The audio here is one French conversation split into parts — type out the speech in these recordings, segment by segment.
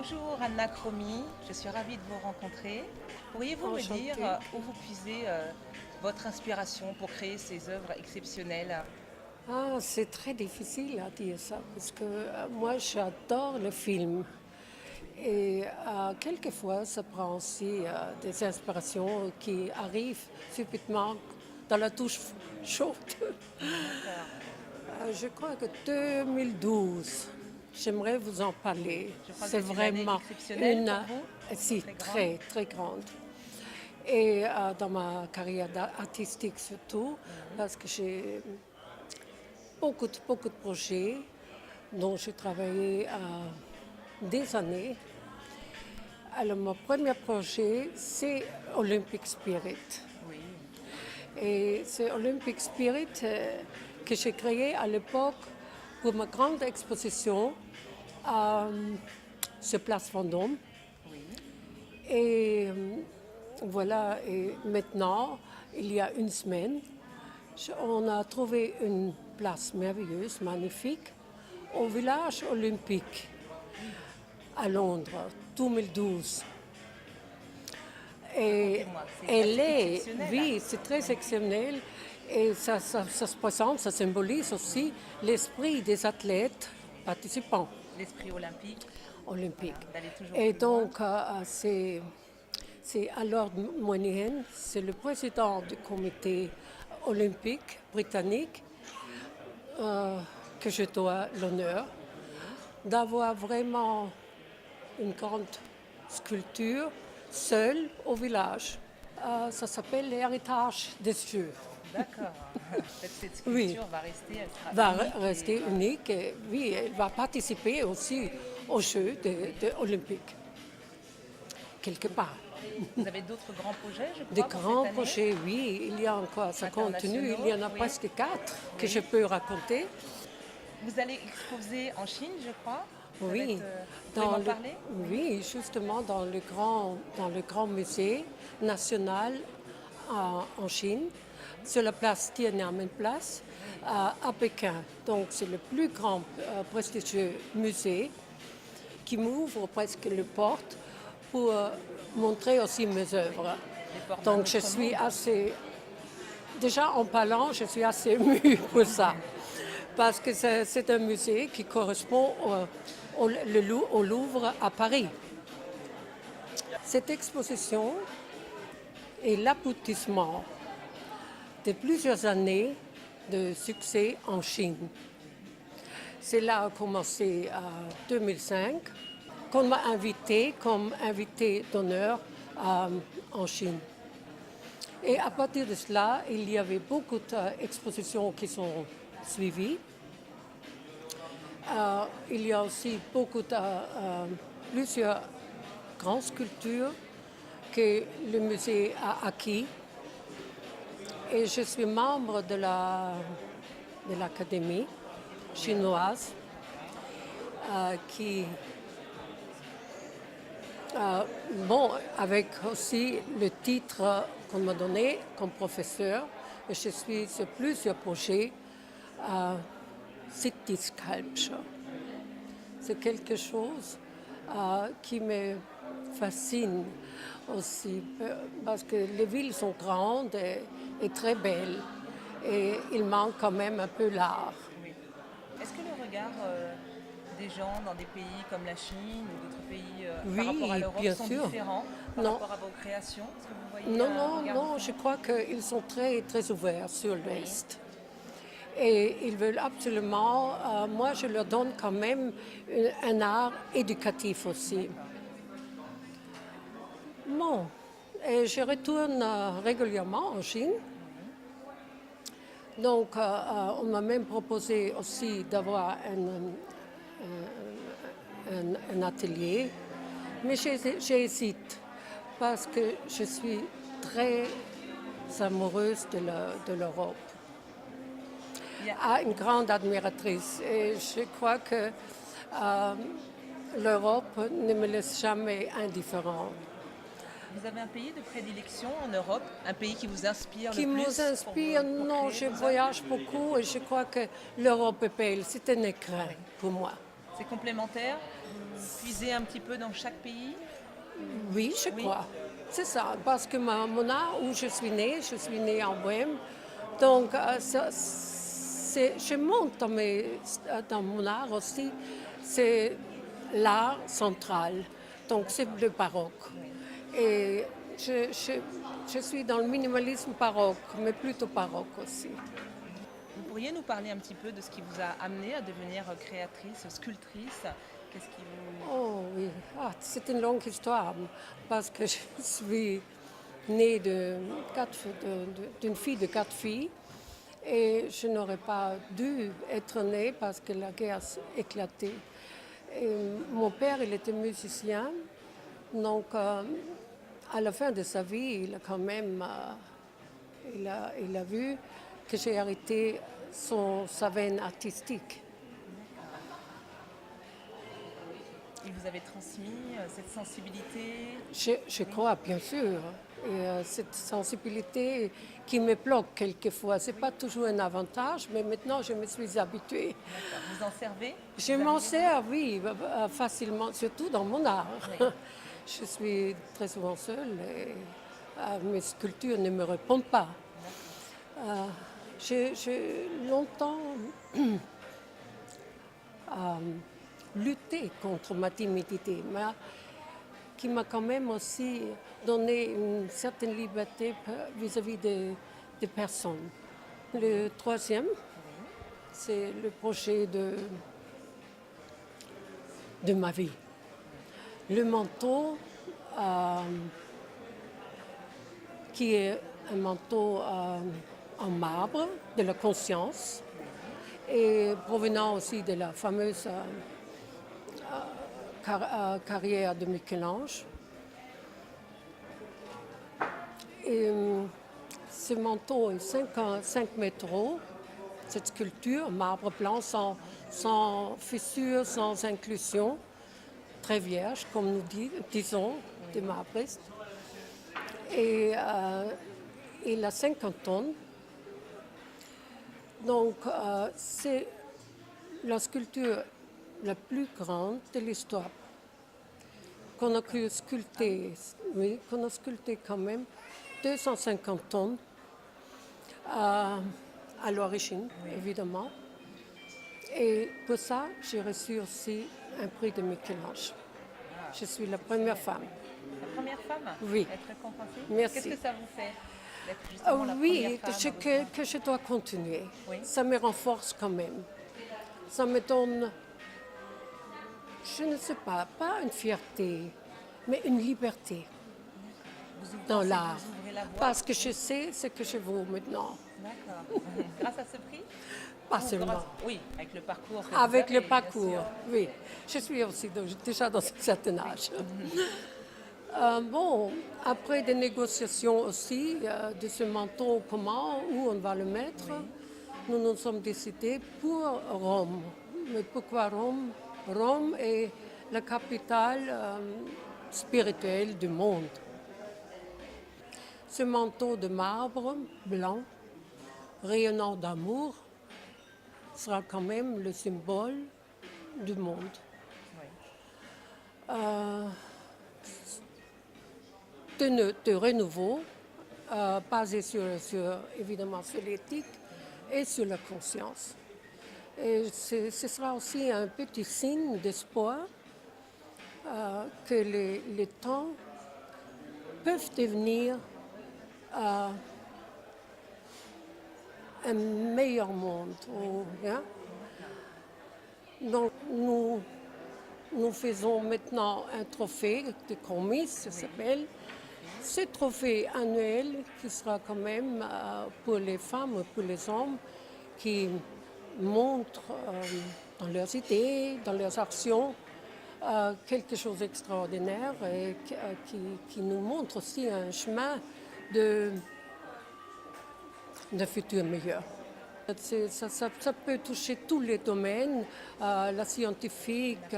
Bonjour Anna Cromi, je suis ravie de vous rencontrer. Pourriez-vous me Enchantée. dire où vous puisez votre inspiration pour créer ces œuvres exceptionnelles? Ah, c'est très difficile à dire ça parce que moi j'adore le film et quelquefois ça prend aussi des inspirations qui arrivent subitement dans la touche chaude. D'accord. Je crois que 2012, j'aimerais vous en parler. Je crois que C'est c'est une année vraiment exceptionnelle une, pour vous, si, très grande. très, très grande. Et dans ma carrière artistique surtout, parce que j'ai beaucoup de projets dont j'ai travaillé des années. Alors, mon premier projet, c'est Olympic Spirit. Oui, Et c'est Olympic Spirit que j'ai créé à l'époque pour ma grande exposition sur Place Vendôme. oui. Et voilà, et maintenant, il y a une semaine, on a trouvé une place merveilleuse, magnifique, au village olympique à Londres, 2012. Et Racontez-moi, c'est elle assez est, exceptionnel. oui, c'est très exceptionnel. Et ça se présente, ça symbolise aussi l'esprit des athlètes participants L'esprit olympique, voilà, olympiques. d'aller toujours Et plus loin. donc, c'est Lord Moynihan, c'est le président du comité olympique britannique que je dois l'honneur Oui, d'avoir vraiment une grande sculpture seule au village. Ça s'appelle l'héritage des jeux. d'accord. Cette Oui, sculpture va rester, elle sera va unique rester unique. Et, oui, elle va participer aussi aux Jeux olympiques, quelque part. vous avez d'autres grands projets, je Des crois, pour cette grands année, projets, oui, il y a encore, ça continue, il y internationaux. en a Oui, presque quatre que oui. je peux raconter. Vous allez exposer en Chine, je crois. Ça va Oui, être, vous pouvez m'en le, parler? Oui. oui, justement dans le grand musée national en Chine, sur la place Tiananmen Place, à Pékin. Donc c'est le plus grand prestigieux musée qui m'ouvre presque les portes pour montrer aussi mes œuvres. Les portes d'un Donc je autre suis monde. assez, déjà en parlant, je suis assez émue pour ça. Parce que c'est un musée qui correspond au Louvre à Paris. Cette exposition est l'aboutissement de plusieurs années de succès en Chine. C'est là a commencé en 2005 qu'on m'a invité comme invité d'honneur en Chine. Et à partir de cela, il y avait beaucoup d'expositions qui sont suivies. Il y a aussi plusieurs grandes sculptures que le musée a acquis. Et je suis membre de l'académie chinoise qui, bon, avec aussi le titre qu'on m'a donné comme professeur, et je suis sur plusieurs projets City Sculpture. C'est quelque chose qui me fascine aussi parce que les villes sont grandes et très belles et il manque quand même un peu l'art. Oui. Est-ce que le regard des gens dans des pays comme la Chine ou d'autres pays par rapport à Oui, l'Europe bien sont sûr. différents par Non, rapport à vos créations? Est-ce que vous voyez non, un non, regard non, je différent? crois qu'ils sont très, très ouverts sur Oui. l'Est. Et ils veulent absolument, moi je leur donne quand même un art éducatif aussi. D'accord. Bon, et je retourne régulièrement en Chine. Oui. Donc, on m'a même proposé aussi d'avoir un atelier, mais j'hésite parce que je suis très amoureuse de l'Europe, Il y a- une grande admiratrice. Et je crois que l'Europe ne me laisse jamais indifférente. Vous avez un pays de prédilection en Europe, un pays qui vous inspire le Qui nous plus pour, inspire, pour non, créer je vos œuvres? voyage beaucoup et je crois que l'Europe est belle. C'est un écrin Oui. pour moi. C'est complémentaire. puisez un petit peu dans chaque pays? Oui, je Oui. crois. C'est ça, parce que mon art où je suis née en Bohème. Donc, je monte dans mon art aussi, c'est l'art central. Donc, c'est le baroque. Oui. Et je suis dans le minimalisme baroque, mais plutôt baroque aussi. Vous pourriez nous parler un petit peu de ce qui vous a amené à devenir créatrice, sculptrice? Qu'est-ce qui vous... Oh oui, c'est une longue histoire parce que je suis née d'une fille de 4 filles et je n'aurais pas dû être née parce que la guerre éclatait. Et mon père, il était musicien, donc à la fin de sa vie, il a quand même il a vu que j'ai hérité sa veine artistique. Il vous avait transmis cette sensibilité? Je crois, bien sûr. Et cette sensibilité qui me bloque quelquefois, ce n'est pas toujours un avantage, mais maintenant je me suis habituée. D'accord. Vous en servez? Je Vous m'en arrivez- sers, oui, facilement, surtout dans mon art. Oui. Je suis très souvent seule et mes sculptures ne me répondent pas. J'ai longtemps lutté contre ma timidité, mais qui m'a quand même aussi donné une certaine liberté vis-à-vis des personnes. Le troisième, c'est le projet de ma vie. Le manteau, qui est un manteau en marbre de la conscience et provenant aussi de la fameuse carrière de Michel-Ange. Et ce manteau est 5 mètres haut, cette sculpture, marbre blanc, sans fissure, sans inclusion, très vierge, comme nous disons, des marbristes. Et il a 50 tonnes. Donc, c'est la sculpture la plus grande de l'histoire qu'on a pu sculpter, oui, qu'on a sculpté quand même 250 tonnes à l'origine, évidemment. Et pour ça, j'ai reçu aussi un prix de Michel-Ange. Je suis la première femme. La première femme? Oui. Être récompensée? Merci. Qu'est-ce que ça vous fait d'être justement la Oui, première femme? que je dois continuer. Oui. Ça me renforce quand même. Ça me donne, je ne sais pas une fierté, mais une liberté dans l'art. Vous ouvrez la voie? Parce que je sais ce que je vaux maintenant. D'accord. Grâce à ce prix? Pas Ou seulement. Oui, avec le parcours. Que Avec vous le avez, bien parcours, sûr. oui. Je suis aussi déjà dans un certain âge. Bon, après des négociations aussi de ce manteau, comment, où on va le mettre, nous nous sommes décidés pour Rome. Mais pourquoi Rome? Rome est la capitale spirituelle du monde. Ce manteau de marbre blanc, rayonnant d'amour, sera quand même le symbole du monde. Oui. De renouveau, basé évidemment sur l'éthique et sur la conscience. Et ce sera aussi un petit signe d'espoir que les temps peuvent devenir un meilleur monde. Hein? Donc nous faisons maintenant un trophée de Comis, ça s'appelle. Ce trophée annuel qui sera quand même pour les femmes et pour les hommes qui montrent dans leurs idées, dans leurs actions, quelque chose d'extraordinaire et qui nous montre aussi un chemin de futur meilleur. Ça peut toucher tous les domaines, la scientifique,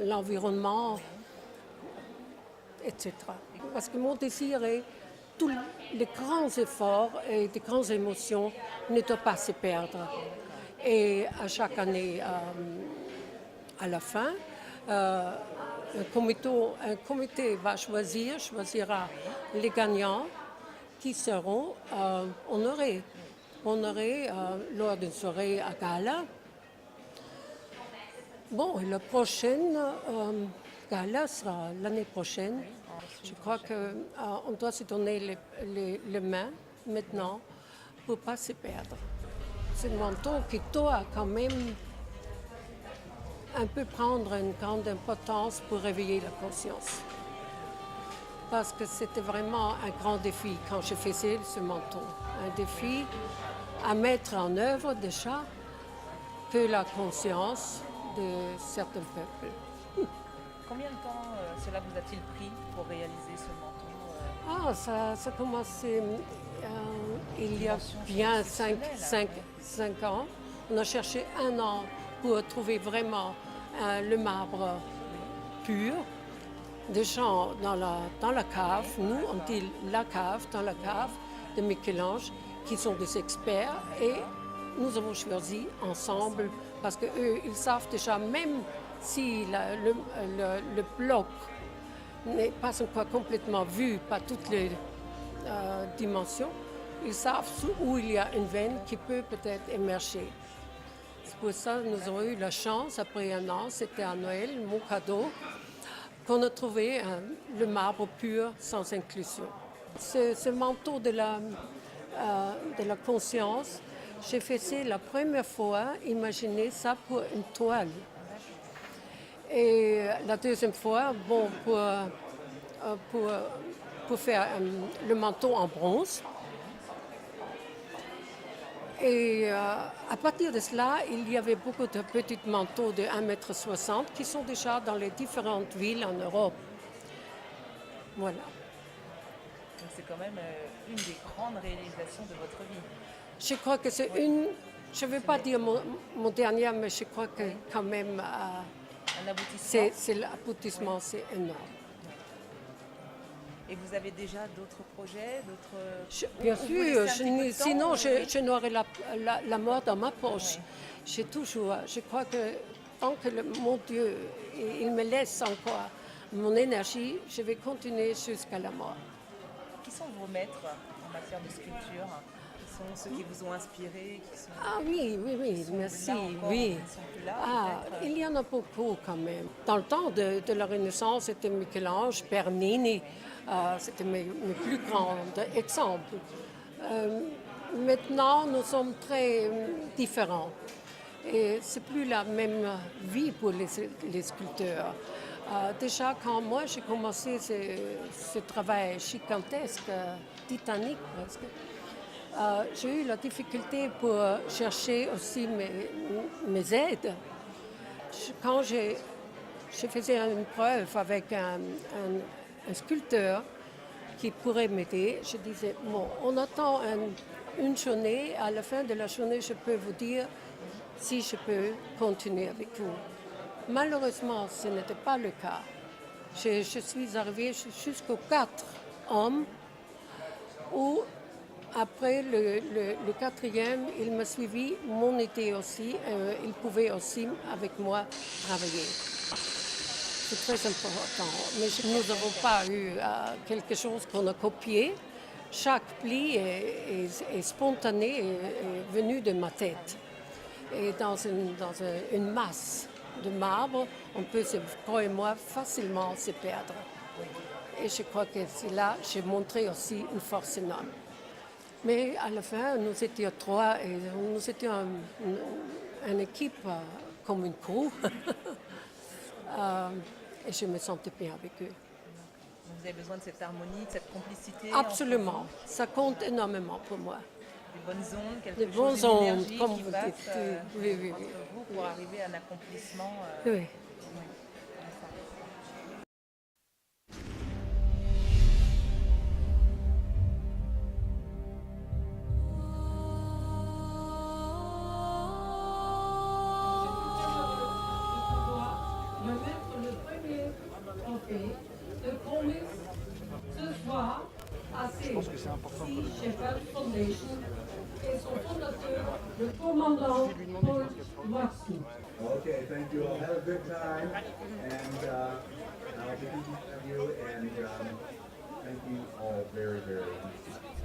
l'environnement, etc. Parce que mon désir est tous les grands efforts et les grandes émotions ne doivent pas se perdre. Et à chaque année, à la fin, un comité choisira les gagnants qui seront honorés lors d'une soirée à gala. Bon, et la prochaine gala sera l'année prochaine. Je crois qu'on doit se donner les mains maintenant pour ne pas se perdre. C'est un manteau qui doit quand même un peu prendre une grande importance pour réveiller la conscience. Parce que c'était vraiment un grand défi quand je faisais ce manteau. Un défi à mettre en œuvre déjà que la conscience de certains peuples. Combien de temps cela vous a-t-il pris pour réaliser ce manteau Ça a commencé il y a bien 5 ans. On a cherché 1 an pour trouver vraiment le marbre pur. Des gens dans la cave, nous on dit la cave, dans la cave de Michel-Ange, qui sont des experts, et nous avons choisi ensemble parce qu'eux, ils savent déjà, même si le bloc n'est pas encore complètement vu par toutes les dimensions, ils savent où il y a une veine qui peut peut-être émerger. C'est pour ça que nous avons eu la chance, après 1 an, c'était à Noël, mon cadeau, qu'on a trouvé le marbre pur sans inclusion. Ce manteau de la conscience, j'ai fait ça la première fois, imaginez ça pour une toile. Et la deuxième fois, bon, pour faire le manteau en bronze. Et à partir de cela, il y avait beaucoup de petits manteaux de 1,60 m qui sont déjà dans les différentes villes en Europe. Voilà. Donc c'est quand même une des grandes réalisations de votre vie. Je crois que c'est je ne vais pas dire mon dernier, mais je crois que quand même, un aboutissement. c'est l'aboutissement, c'est énorme. Et vous avez déjà d'autres projets, Bien sûr, sinon je n'aurais la mort dans ma poche. Oui. Je crois que tant que mon Dieu, il me laisse encore mon énergie, je vais continuer jusqu'à la mort. Qui sont vos maîtres en matière de sculpture? Qui sont ceux qui vous ont inspiré? Oui, merci. Oui. Il y en a beaucoup quand même. Dans le temps de la Renaissance, c'était Michel-Ange, Bernini. C'était mes plus grands exemples. Maintenant, nous sommes très différents. Et ce n'est plus la même vie pour les sculpteurs. Déjà, quand moi j'ai commencé ce travail gigantesque, titanique presque, j'ai eu la difficulté pour chercher aussi mes aides. Quand je faisais une preuve avec un sculpteur qui pourrait m'aider, je disais, bon, on attend une journée, à la fin de la journée, je peux vous dire si je peux continuer avec vous. Malheureusement, ce n'était pas le cas. Je suis arrivée jusqu'aux 4 hommes, où après le 4e, il m'a suivi, mon idée aussi, il pouvait aussi avec moi travailler. C'est très important, mais nous n'avons pas eu quelque chose qu'on a copié. Chaque pli est spontané, est venu de ma tête. Et dans une masse de marbre, on peut, toi et moi, facilement se perdre. Et je crois que c'est là j'ai montré aussi une force énorme. Mais à la fin, nous étions 3 et nous étions une équipe comme une crew. Et je me sentais bien avec eux. Vous avez besoin de cette harmonie, de cette complicité? Absolument. Ça compte énormément pour moi. Des bonnes ondes, quelque chose d'énergie qui passe oui. entre vous pour arriver à un accomplissement. Oui. Je pense que c'est important. Et son fondateur, le commandant Paul Watson. Okay, thank you all. Have a good time, and I'll be thinking of you, and thank you all very, very much.